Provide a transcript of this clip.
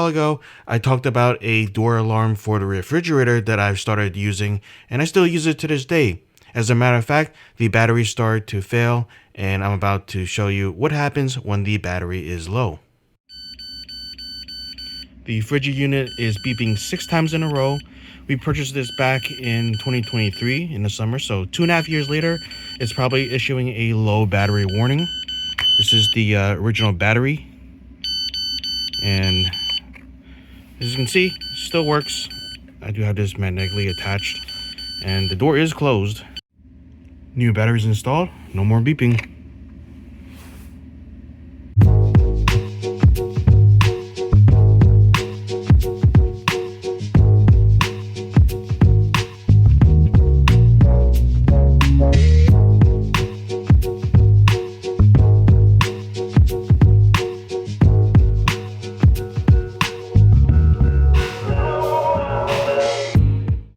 ago, I talked about a door alarm for the refrigerator that I've started using, and I still use it to this day. As a matter of fact, the battery started to fail, and I'm about to show you what happens when the battery is low. The Fridggi unit is beeping 6 times in a row. We purchased this back in 2023 in the summer, so 2.5 years later, it's probably issuing a low battery warning. This is the original battery, and as you can see, it still works. I do have this magnetically attached, and the door is closed. New batteries installed, no more beeping.